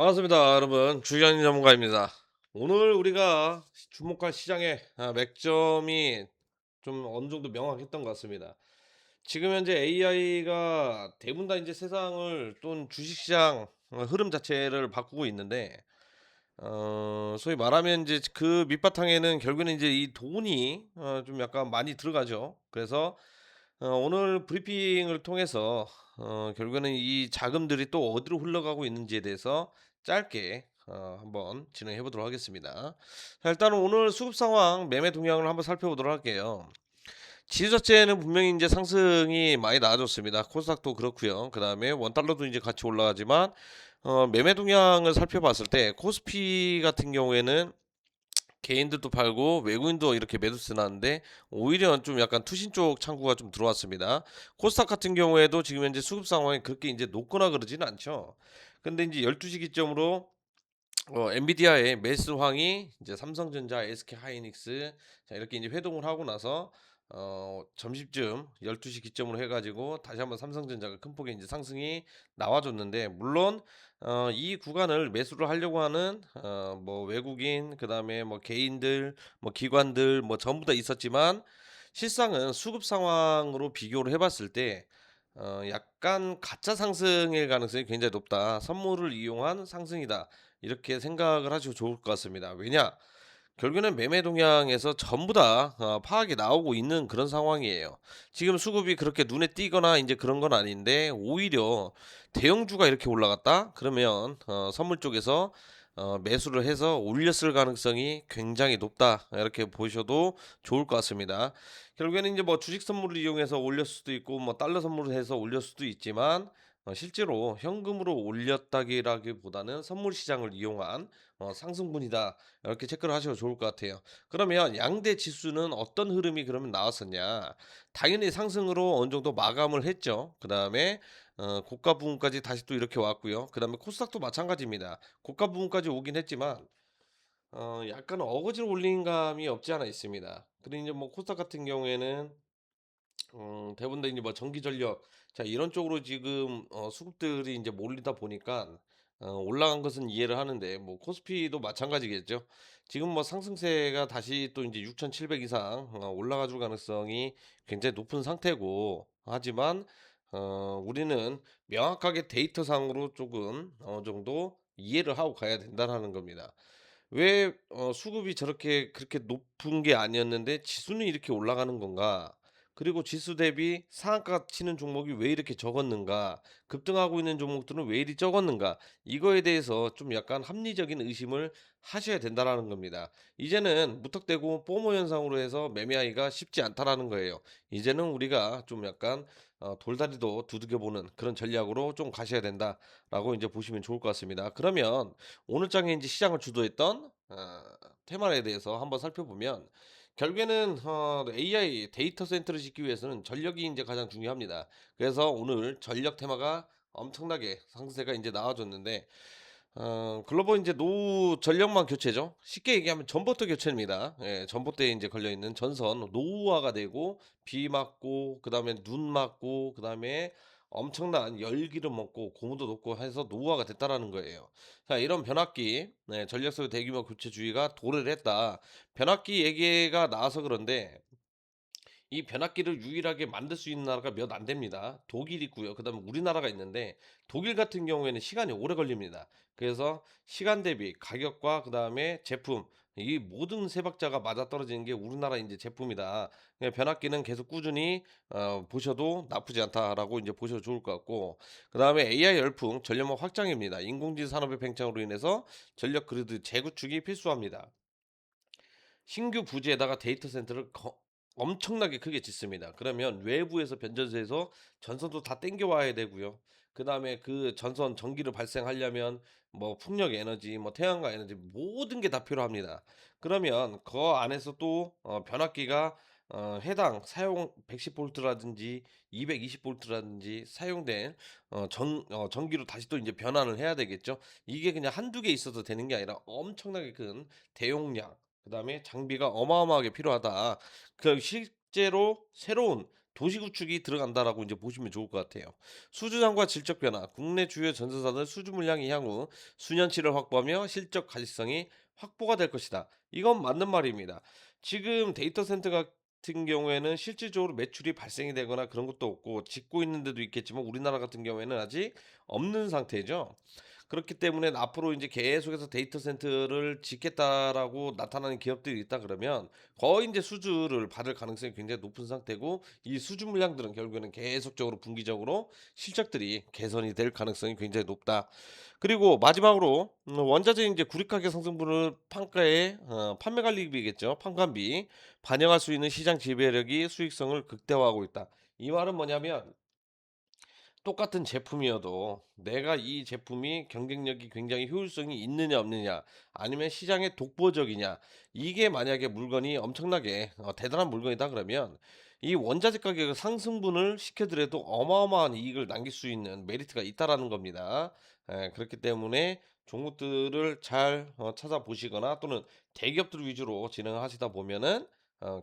반갑습니다, 여러분. 주기현 전문가입니다. 오늘 우리가 주목할 시장의 맥점이 좀 어느 정도 명확했던 것 같습니다. 지금 현재 AI가 대부분 다 이제 세상을 또는 주식시장 흐름 자체를 바꾸고 있는데, 소위 말하면 이제 그 밑바탕에는 결국에는 이제 이 돈이 좀 약간 많이 들어가죠. 그래서 오늘 브리핑을 통해서 결국에는 이 자금들이 또 어디로 흘러가고 있는지에 대해서 짧게 한번 진행해 보도록 하겠습니다. 자, 일단은 오늘 수급 상황, 매매 동향을 한번 살펴보도록 할게요. 지수 자체는 분명히 이제 상승이 많이 나아졌습니다. 코스닥도 그렇고요. 그다음에 원달러도 이제 같이 올라가지만 매매 동향을 살펴봤을 때 코스피 같은 경우에는 개인들도 팔고 외국인도 이렇게 매도세 나는데 오히려 좀 약간 투신 쪽 창구가 좀 들어왔습니다. 코스닥 같은 경우에도 지금 현재 수급 상황이 그렇게 이제 높거나 그러지는 않죠. 근데 이제 12시 기점으로 엔비디아의 매수황이 이제 삼성전자, SK하이닉스 자 이렇게 이제 회동을 하고 나서 점심쯤 12시 기점으로 해 가지고 다시 한번 삼성전자가 큰 폭의 이제 상승이 나와 줬는데, 물론 이 구간을 매수를 하려고 하는 뭐 외국인 그다음에 뭐 개인들 뭐 기관들 뭐 전부 다 있었지만, 실상은 수급 상황으로 비교를 해 봤을 때 약간 '가짜 상승일 가능성이 굉장히 높다. 선물을 이용한 상승이다.' 이렇게 생각을 하시면 좋을 것 같습니다. 왜냐? 결국에는 매매 동향에서 전부 다 파악이 나오고 있는 그런 상황이에요. 지금 수급이 그렇게 눈에 띄거나 이제 그런 건 아닌데, 오히려 대형주가 이렇게 올라갔다? 그러면 선물 쪽에서 매수를 해서 올렸을 가능성이 굉장히 높다. 이렇게 보셔도 좋을 것 같습니다. 결국에는 이제 뭐 주식 선물을 이용해서 올렸을 수도 있고 뭐 달러 선물을 해서 올렸을 수도 있지만, 실제로 현금으로 올렸다기라기보다는 선물 시장을 이용한 상승분이다. 이렇게 체크를 하셔도 좋을 것 같아요. 그러면 양대 지수는 어떤 흐름이 그러면 나왔었냐? 당연히 상승으로 어느 정도 마감을 했죠. 그다음에 고가 부분까지 다시 또 이렇게 왔고요. 그다음에 코스닥도 마찬가지입니다. 고가 부분까지 오긴 했지만 약간 어거지로 올린 감이 없지 않아 있습니다. 그리고 이제 뭐 코스닥 같은 경우에는 대부분 다 이제 뭐 전기 전력 자 이런 쪽으로 지금 수급들이 이제 몰리다 보니까 올라간 것은 이해를 하는데, 뭐 코스피도 마찬가지겠죠. 지금 뭐 상승세가 다시 또 이제 6,700 이상 올라가 줄 가능성이 굉장히 높은 상태고, 하지만 우리는 명확하게 데이터상으로 조금 어느 정도 이해를 하고 가야 된다는 겁니다. 왜 수급이 저렇게 그렇게 높은 게 아니었는데 지수는 이렇게 올라가는 건가? 그리고 지수 대비 상한가 치는 종목이 왜 이렇게 적었는가? 급등하고 있는 종목들은 왜 이리 적었는가? 이거에 대해서 좀 약간 합리적인 의심을 하셔야 된다라는 겁니다. 이제는 무턱대고 포모 현상으로 해서 매매하기가 쉽지 않다라는 거예요. 이제는 우리가 좀 약간 돌다리도 두들겨 보는 그런 전략으로 좀 가셔야 된다라고 이제 보시면 좋을 것 같습니다. 그러면 오늘 장에 이제 시장을 주도했던 테마에 대해서 한번 살펴보면, 결국에는 AI 데이터 센터를 짓기 위해서는 전력이 이제 가장 중요합니다. 그래서 오늘 전력 테마가 엄청나게 상승세가 이제 나와줬는데, 글로벌 이제 노후 전력망 교체죠. 쉽게 얘기하면 전봇대 교체입니다. 예, 전봇대에 이제 걸려 있는 전선 노후화가 되고 비 맞고 그다음에 눈 맞고 그다음에 엄청난 열기를 먹고 고무도 높고 해서 노후화가 됐다라는 거예요. 자, 이런 변압기 전력소 대규모 교체 주의가 도래를 했다. 변압기 얘기가 나와서 그런데, 이 변압기를 유일하게 만들 수 있는 나라가 몇 안 됩니다. 독일 있고요. 그다음에 우리나라가 있는데, 독일 같은 경우에는 시간이 오래 걸립니다. 그래서 시간 대비 가격과 그다음에 제품 이 모든 세 박자가 맞아떨어지는 게 우리나라 인제 제품이다. 변압기는 계속 꾸준히 보셔도 나쁘지 않다라고 인제 보셔도 좋을 것 같고, 그다음에 AI 열풍 전력망 확장입니다. 인공지능 산업의 팽창으로 인해서 전력 그리드 재구축이 필수합니다. 신규 부지에다가 데이터 센터를 엄청나게 크게 짓습니다. 그러면 외부에서 변전소에서 전선도 다 땡겨 와야 되고요. 그다음에 그 전선 전기를 발생하려면 뭐 풍력 에너지, 뭐 태양광 에너지 모든 게 다 필요합니다. 그러면 그 안에서 또 변압기가 해당 사용 110 볼트라든지 220 볼트라든지 사용된 전기로 다시 또 이제 변환을 해야 되겠죠. 이게 그냥 한두 개 있어도 되는 게 아니라 엄청나게 큰 대용량 그다음에 장비가 어마어마하게 필요하다. 그 실제로 새로운 도시 구축이 들어간다라고 이제 보시면 좋을 것 같아요. 수주량과 질적 변화, 국내 주요 전세사들 수주 물량이 향후 수년치를 확보하며 실적 가시성이 확보가 될 것이다. 이건 맞는 말입니다. 지금 데이터 센터 같은 경우에는 실질적으로 매출이 발생이 되거나 그런 것도 없고 짓고 있는 데도 있겠지만 우리나라 같은 경우에는 아직 없는 상태죠. 그렇기 때문에 앞으로 이제 계속해서 데이터 센터를 짓겠다라고 나타나는 기업들이 있다 그러면 거의 이제 수주를 받을 가능성이 굉장히 높은 상태고 이 수주 물량들은 결국에는 계속적으로 분기적으로 실적들이 개선이 될 가능성이 굉장히 높다. 그리고 마지막으로 원자재 이제 구립가격 상승분을 판가에 판매 관리비겠죠. 판관비 반영할 수 있는 시장 지배력이 수익성을 극대화하고 있다. 이 말은 뭐냐면 똑같은 제품이어도 내가 이 제품이 경쟁력이 굉장히 효율성이 있느냐 없느냐 아니면 시장에 독보적이냐 이게 만약에 물건이 엄청나게 대단한 물건이다 그러면 이 원자재 가격의 상승분을 시켜더라도 어마어마한 이익을 남길 수 있는 메리트가 있다라는 겁니다. 그렇기 때문에 종목들을 잘 찾아보시거나 또는 대기업들 위주로 진행하시다 보면은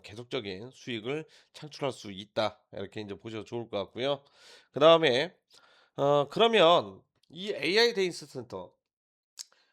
계속적인 수익을 창출할 수 있다. 이렇게 이제 보셔도 좋을 것 같고요. 그다음에 그러면 이 AI 데이터 센터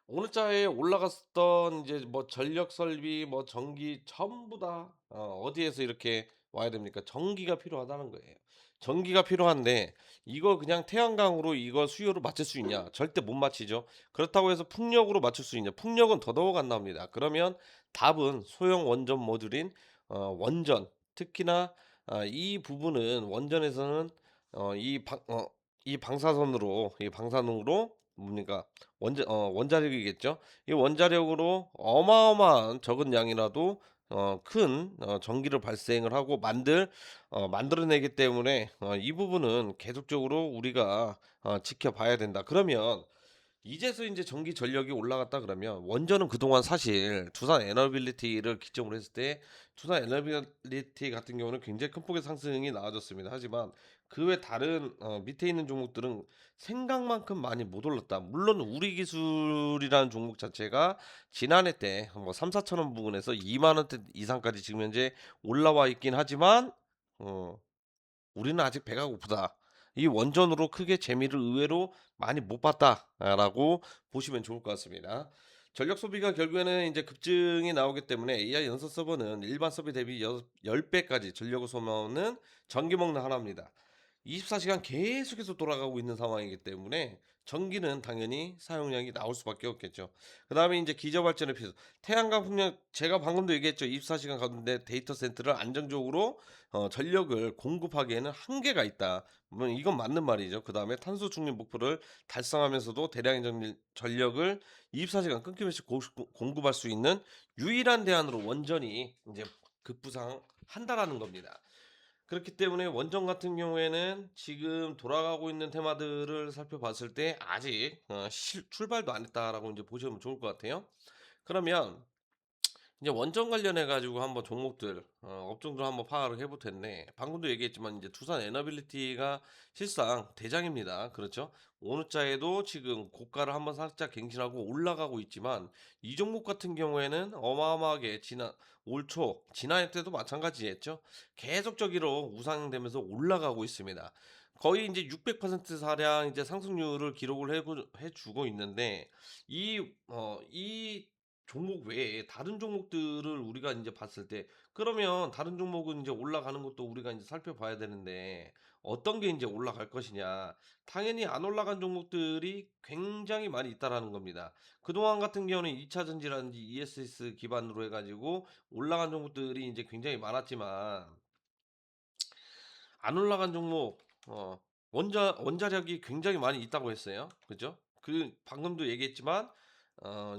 어느 자에 올라갔던 이제 뭐 전력 설비 뭐 전기 전부 다 어디에서 이렇게 와야 됩니까? 전기가 필요하다는 거예요. 전기가 필요한데 이거 그냥 태양광으로 이거 수요를 맞출 수 있냐? 절대 못 맞히죠. 그렇다고 해서 풍력으로 맞출 수 있냐? 풍력은 더더욱 안 나옵니다. 그러면 답은 소형 원전 모듈인 원전 특히나 이 부분은 원전에서는 이 방사선으로 이 방사능으로 뭡니까? 원자력이겠죠. 이 원자력으로 어마어마한 적은 양이라도 큰 전기를 발생을 하고 만들어내기 때문에 이 부분은 계속적으로 우리가 지켜봐야 된다. 그러면 이제서 인제 전기 전력이 올라갔다 그러면 원전은 그동안 사실 두산 에너빌리티를 기점으로 했을 때 두산 에너빌리티 같은 경우는 굉장히 큰 폭의 상승이 나와줬습니다. 하지만 그 외 다른 밑에 있는 종목들은 생각만큼 많이 못 올랐다. 물론 우리 기술이라는 종목 자체가 지난해 때 뭐 3,000-4,000원 부근에서 2만 원대 이상까지 지금 현재 올라와 있긴 하지만 어 우리는 아직 배가 고프다. 이 원전으로 크게 재미를 의외로 많이 못 봤다라고 보시면 좋을 것 같습니다. 전력 소비가 결국에는 이제 급증이 나오기 때문에 AI 연속 서버는 일반 서버 대비 10배까지 전력을 소모하는 전기 먹는 하나입니다. 24시간 계속해서 돌아가고 있는 상황이기 때문에 전기는 당연히 사용량이 나올 수밖에 없겠죠. 그다음에 이제 기저 발전의 필수. 태양광 풍력 제가 방금도 얘기했죠. 24시간 가운데 데이터 센터를 안정적으로 전력을 공급하기에는 한계가 있다. 물론 이건 맞는 말이죠. 그다음에 탄소 중립 목표를 달성하면서도 대량의 전력을 24시간 끊김없이 공급할 수 있는 유일한 대안으로 원전이 이제 급부상한다라는 겁니다. 그렇기 때문에 원전 같은 경우에는 지금 돌아가고 있는 테마들을 살펴봤을 때 아직 출발도 안 했다라고 이제 보시면 좋을 것 같아요. 그러면 이제 원전 관련해 가지고 한번 종목들 업종들 한번 파악을 해볼 텐데 방금도 얘기했지만 이제 두산 에너빌리티가 실상 대장입니다. 그렇죠? 오늘 자에도 지금 고가를 한번 살짝 갱신하고 올라가고 있지만 이 종목 같은 경우에는 어마어마하게 올 초 지난해 때도 마찬가지였죠. 계속적으로 우상되면서 올라가고 있습니다. 거의 이제 600% 사량 이제 상승률을 기록을 해주고 있는데 이 종목 외에 다른 종목들을 우리가 인제 봤을 때 그러면 다른 종목은 인제 올라가는 것도 우리가 인제 살펴봐야 되는데 어떤 게 인제 올라갈 것이냐. 당연히 안 올라간 종목들이 굉장히 많이 있다라는 겁니다. 그동안 같은 경우는 2차 전지라든지 ESS 기반으로 해 가지고 올라간 종목들이 인제 굉장히 많았지만 안 올라간 종목 원자력이 굉장히 많이 있다고 했어요. 그죠? 방금도 얘기했지만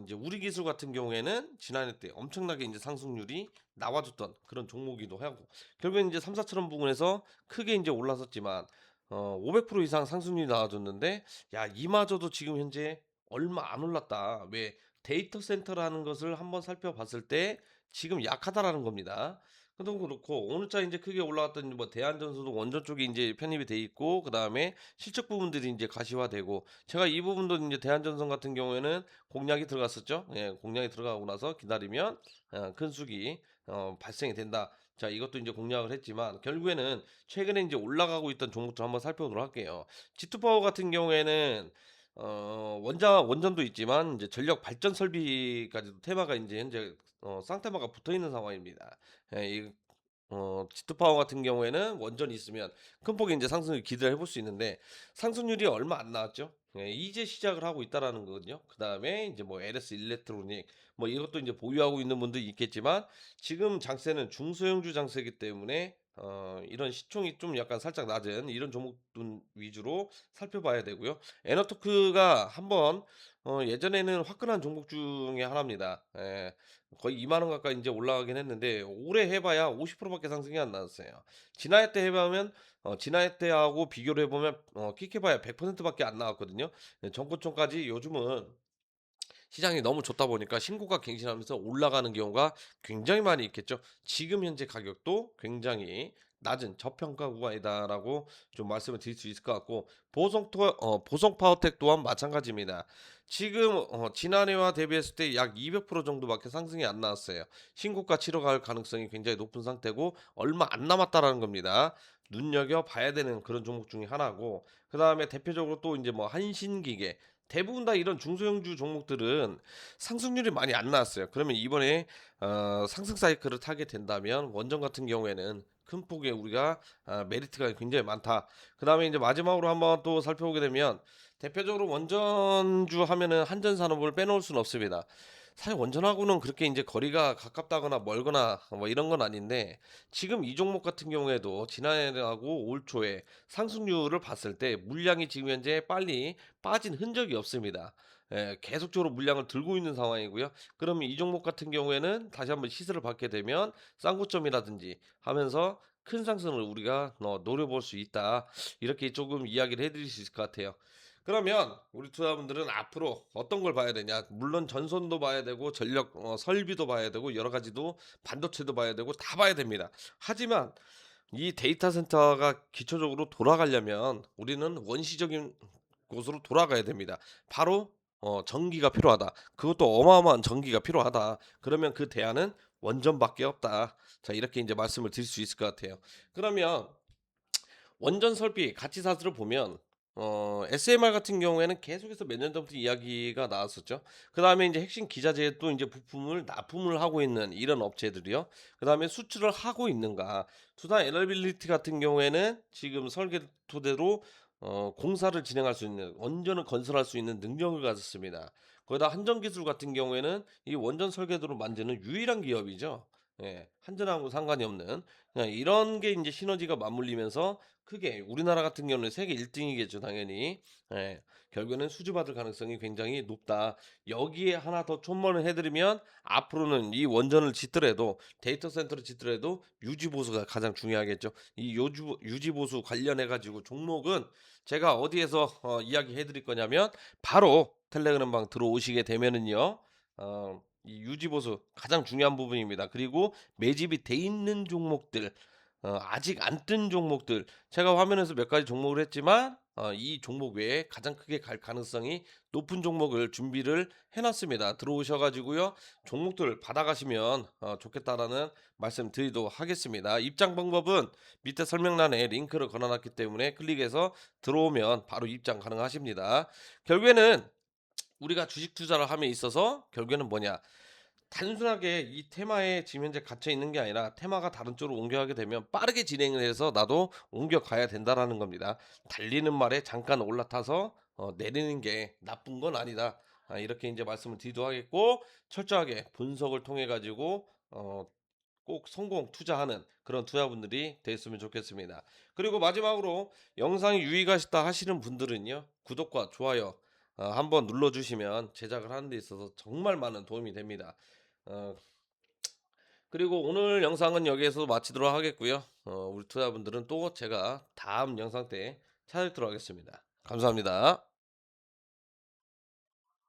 인제 우리 기술 같은 경우에는 지난해 때 엄청나게 인제 상승률이 나와줬던 그런 종목이기도 하고 결국엔 인제 3-4천 원 부근에서 크게 인제 올랐었지만 500% 이상 상승률이 나와줬는데 야 이마저도 지금 현재 얼마 안 올랐다. 왜 데이터 센터라는 것을 한번 살펴봤을 때 지금 약하다라는 겁니다. 그도 그렇고 오늘자 인제 크게 올라왔던 뭐 대한전선도 원전 쪽에 인제 편입이 돼 있고 그다음에 실적 부분들이 인제 가시화되고 제가 이 부분도 인제 대한전선 같은 경우에는 공략이 들어갔었죠. 예 공략이 들어가고 나서 기다리면 큰 수익이 발생이 된다. 자, 이것도 이제 공략을 했지만 결국에는 최근에 이제 올라가고 있던 종목들 한번 살펴보도록 할게요. G2파워 같은 경우에는 원전도 있지만 이제 전력 발전 설비까지도 테마가 이제 현재 쌍테마가 붙어 있는 상황입니다. 예, 지트파워 같은 경우에는 원전이 있으면 큰 폭의 인제 상승을 기대를 해볼 수 있는데 상승률이 얼마 안 나왔죠. 예, 이제 시작을 하고 있다라는 거거든요. 그다음에 인제 뭐 LS 일렉트로닉 뭐 이것도 인제 보유하고 있는 분도 있겠지만 지금 장세는 중소형주 장세이기 때문에 이런 시총이 좀 약간 살짝 낮은 이런 종목들 위주로 살펴봐야 되고요. 에너토크가 한번 예전에는 화끈한 종목 중에 하나입니다. 예. 거의 2만 원 가까이 인제 올라가긴 했는데 올해 해 봐야 50% 밖에 상승이 안 나왔어요. 지난해 때 해 보면 지난해 때하고 비교를 해 보면 끽해 봐야 100% 밖에 안 나왔거든요. 예, 전고점까지 요즘은 시장이 너무 좋다 보니까 신고가 갱신하면서 올라가는 경우가 굉장히 많이 있겠죠. 지금 현재 가격도 굉장히 낮은 저평가 구간이다라고 좀 말씀을 드릴 수 있을 것 같고 보성 파워텍 또한 마찬가지입니다. 지금 지난해와 대비했을 때 약 200% 정도밖에 상승이 안 나왔어요. 신고가 치러 갈 가능성이 굉장히 높은 상태고 얼마 안 남았다라는 겁니다. 눈여겨 봐야 되는 그런 종목 중에 하나고 그다음에 대표적으로 또 이제 뭐 한신기계 대부분 다 이런 중소형주 종목들은 상승률이 많이 안 나왔어요. 그러면 이번에 상승 사이클을 타게 된다면 원전 같은 경우에는 큰 폭의 우리가 메리트가 굉장히 많다. 그다음에 이제 마지막으로 한번 또 살펴보게 되면 대표적으로 원전주 하면은 한전산업을 빼놓을 수는 없습니다. 사실 원전하고는 그렇게 이제 거리가 가깝다거나 멀거나 뭐 이런 건 아닌데 지금 이 종목 같은 경우에도 지난해하고 올 초에 상승률을 봤을 때 물량이 지금 현재 빨리 빠진 흔적이 없습니다. 예, 계속적으로 물량을 들고 있는 상황이고요. 그러면 이 종목 같은 경우에는 다시 한번 시세를 받게 되면 쌍고점이라든지 하면서 큰 상승을 우리가 노려볼 수 있다. 이렇게 조금 이야기를 해드릴 수 있을 것 같아요. 그러면 우리 투자분들은 앞으로 어떤 걸 봐야 되냐? 물론 전선도 봐야 되고 전력 설비도 봐야 되고 여러 가지도 반도체도 봐야 되고 다 봐야 됩니다. 하지만 이 데이터 센터가 기초적으로 돌아가려면 우리는 원시적인 곳으로 돌아가야 됩니다. 바로 전기가 필요하다. 그것도 어마어마한 전기가 필요하다. 그러면 그 대안은 원전밖에 없다. 자, 이렇게 이제 말씀을 드릴 수 있을 것 같아요. 그러면 원전 설비 가치사슬을 보면 SMR 같은 경우에는 계속해서 몇 년 전부터 이야기가 나왔었죠. 그다음에 이제 핵심 기자재에 또 이제 부품을 납품을 하고 있는 이런 업체들이요. 그다음에 수출을 하고 있는가. 두산 에너빌리티 같은 경우에는 지금 설계 토대로 공사를 진행할 수 있는 원전을 건설할 수 있는 능력을 가졌습니다. 거기다 한전기술 같은 경우에는 이 원전 설계도를 만드는 유일한 기업이죠. 예. 한전하고 상관이 없는 이런 게 이제 시너지가 맞물리면서 크게 우리나라 같은 경우는 세계 1 등이겠죠 당연히. 예. 결국에는 수주받을 가능성이 굉장히 높다. 여기에 하나 더 촌번을 해 드리면 앞으로는 이 원전을 짓더라도 데이터 센터를 짓더라도 유지 보수가 가장 중요하겠죠. 이 요주 유지 보수 관련해 가지고 종목은 제가 어디에서 이야기해 드릴 거냐면 바로 텔레그램방 들어오시게 되면은요. 이 유지 보수 가장 중요한 부분입니다. 그리고 매집이 돼 있는 종목들 아직 안 뜬 종목들 제가 화면에서 몇 가지 종목을 했지만 이 종목 외에 가장 크게 갈 가능성이 높은 종목을 준비를 해 놨습니다. 들어오셔 가지고요. 종목들 받아가시면 좋겠다라는 말씀 드리도록 하겠습니다. 입장 방법은 밑에 설명란에 링크를 걸어 놨기 때문에 클릭해서 들어오면 바로 입장 가능하십니다. 결국에는 우리가 주식 투자를 함에 있어서 결국에는 뭐냐? 단순하게 이 테마에 지금 현재 갇혀 있는 게 아니라 테마가 다른 쪽으로 옮겨가게 되면 빠르게 진행을 해서 나도 옮겨가야 된다라는 겁니다. 달리는 말에 잠깐 올라타서 내리는 게 나쁜 건 아니다. 이렇게 이제 말씀을 드리도록 하겠고 철저하게 분석을 통해 가지고 꼭 성공 투자하는 그런 투자분들이 됐으면 좋겠습니다. 그리고 마지막으로 영상이 유익하시다 하시는 분들은요. 구독과 좋아요 한번 눌러주시면 제작을 하는 데 있어서 정말 많은 도움이 됩니다. 어, 그리고 오늘 영상은 여기에서 마치도록 하겠고요. 우리 투자분들은 또 제가 다음 영상 때 찾아뵙도록 하겠습니다. 감사합니다.